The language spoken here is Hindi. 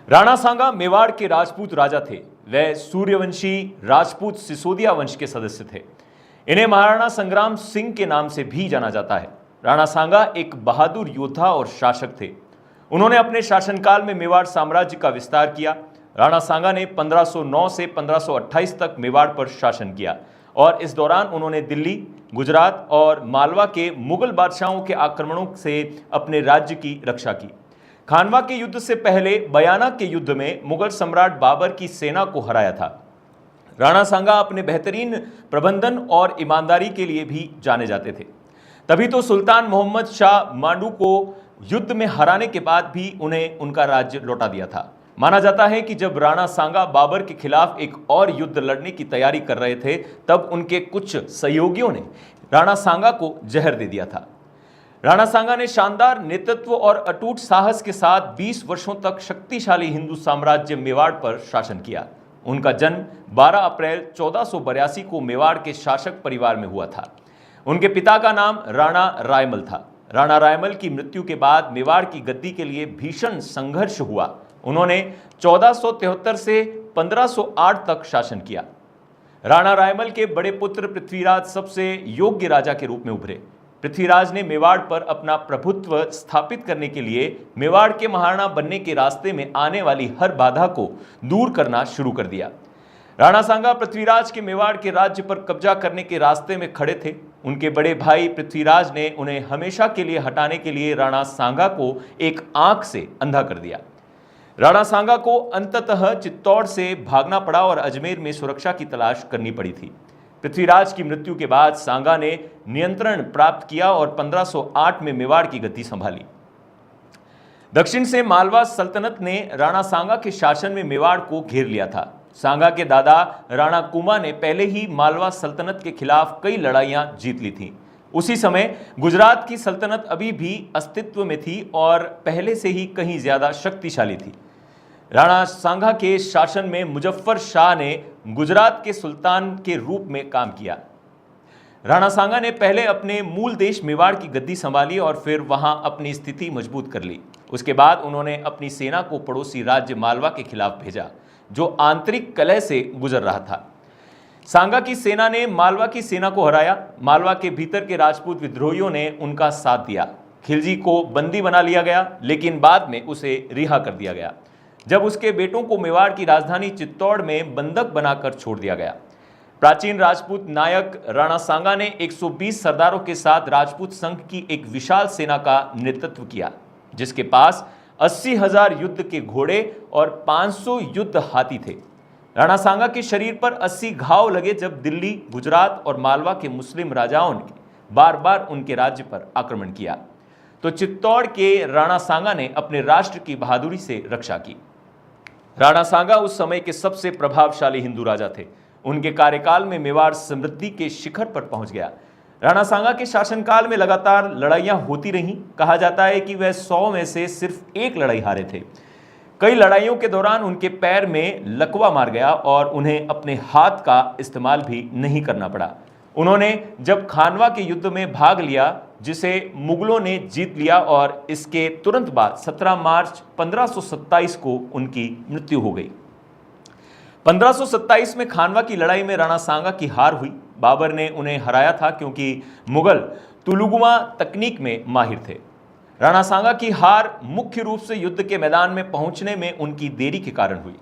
राणा सांगा मेवाड़ के राजपूत राजा थे। वह सूर्यवंशी राजपूत सिसोदिया वंश के सदस्य थे। इन्हें महाराणा संग्राम सिंह के नाम से भी जाना जाता है। राणा सांगा एक बहादुर योद्धा और शासक थे। उन्होंने अपने शासनकाल में मेवाड़ साम्राज्य का विस्तार किया। राणा सांगा ने 1509 से 1528 तक मेवाड़ पर शासन किया और इस दौरान उन्होंने दिल्ली, गुजरात और मालवा के मुगल बादशाहों के आक्रमणों से अपने राज्य की रक्षा की। खानवा के युद्ध से पहले बयाना के युद्ध में मुगल सम्राट बाबर की सेना को हराया था। राणा सांगा अपने बेहतरीन प्रबंधन और ईमानदारी के लिए भी जाने जाते थे। तभी तो सुल्तान मोहम्मद शाह मांडू को युद्ध में हराने के बाद भी उन्हें उनका राज्य लौटा दिया था। माना जाता है कि जब राणा सांगा बाबर के खिलाफ एक और युद्ध लड़ने की तैयारी कर रहे थे, तब उनके कुछ सहयोगियों ने राणा सांगा को जहर दे दिया था। राणा सांगा ने शानदार नेतृत्व और अटूट साहस के साथ 20 वर्षों तक शक्तिशाली हिंदू साम्राज्य मेवाड़ पर शासन किया। उनका जन्म 12 अप्रैल 1482 को मेवाड़ के शासक परिवार में हुआ था। उनके पिता का नाम राणा रायमल था। राणा रायमल की मृत्यु के बाद मेवाड़ की गद्दी के लिए भीषण संघर्ष हुआ। उन्होंने 1473 से 1508 तक शासन किया। राणा रायमल के बड़े पुत्र पृथ्वीराज सबसे योग्य राजा के रूप में उभरे। पृथ्वीराज ने मेवाड़ पर अपना प्रभुत्व स्थापित करने के लिए मेवाड़ के महाराणा बनने के रास्ते में आने वाली हर बाधा को दूर करना शुरू कर दिया। राणा सांगा पृथ्वीराज के मेवाड़ के राज्य पर कब्जा करने के रास्ते में खड़े थे। उनके बड़े भाई पृथ्वीराज ने उन्हें हमेशा के लिए हटाने के लिए राणा सांगा को एक आंख से अंधा कर दिया। राणा सांगा को अंततः चित्तौड़ से भागना पड़ा और अजमेर में सुरक्षा की तलाश करनी पड़ी थी। पृथ्वीराज की मृत्यु के बाद सांगा ने नियंत्रण प्राप्त किया और 1508 में मेवाड़ की गद्दी संभाली। दक्षिण से मालवा सल्तनत ने राणा सांगा के शासन में मेवाड़ को घेर लिया था। सांगा के दादा राणा कुमा ने पहले ही मालवा सल्तनत के खिलाफ कई लड़ाइयां जीत ली थीं। उसी समय गुजरात की सल्तनत अभी भी अस्तित्व में थी और पहले से ही कहीं ज्यादा शक्तिशाली थी। राणा सांगा के शासन में मुजफ्फर शाह ने गुजरात के सुल्तान के रूप में काम किया। राणा सांगा ने पहले अपने मूल देश मेवाड़ की गद्दी संभाली और फिर वहां अपनी स्थिति मजबूत कर ली। उसके बाद उन्होंने अपनी सेना को पड़ोसी राज्य मालवा के खिलाफ भेजा, जो आंतरिक कलह से गुजर रहा था। सांगा की सेना ने मालवा की सेना को हराया। मालवा के भीतर के राजपूत विद्रोहियों ने उनका साथ दिया। खिलजी को बंदी बना लिया गया, लेकिन बाद में उसे रिहा कर दिया गया जब उसके बेटों को मेवाड़ की राजधानी चित्तौड़ में बंधक बनाकर छोड़ दिया गया। प्राचीन राजपूत नायक राणा सांगा ने 120 सरदारों के साथ राजपूत संघ की एक विशाल सेना का नेतृत्व किया, जिसके पास 80,000 युद्ध के घोड़े और 500 युद्ध हाथी थे। राणा सांगा के शरीर पर 80 घाव लगे जब दिल्ली, गुजरात और मालवा के मुस्लिम राजाओं ने बार बार उनके राज्य पर आक्रमण किया, तो चित्तौड़ के राणा सांगा ने अपने राष्ट्र की बहादुरी से रक्षा की। राणा सांगा उस समय के सबसे प्रभावशाली हिंदू राजा थे। उनके कार्यकाल में मेवाड़ समृद्धि के शिखर पर पहुंच गया। राणा सांगा के शासनकाल में लगातार लड़ाइयां होती रहीं। कहा जाता है कि वह 100 में से सिर्फ एक लड़ाई हारे थे। कई लड़ाइयों के दौरान उनके पैर में लकवा मार गया और उन्हें अपने हाथ का इस्तेमाल भी नहीं करना पड़ा। उन्होंने जब खानवा के युद्ध में भाग लिया, जिसे मुगलों ने जीत लिया, और इसके तुरंत बाद 17 मार्च 1527 को उनकी मृत्यु हो गई। 1527 में खानवा की लड़ाई में राणा सांगा की हार हुई। बाबर ने उन्हें हराया था क्योंकि मुगल तुलुगुमा तकनीक में माहिर थे। राणा सांगा की हार मुख्य रूप से युद्ध के मैदान में पहुंचने में उनकी देरी के कारण हुई।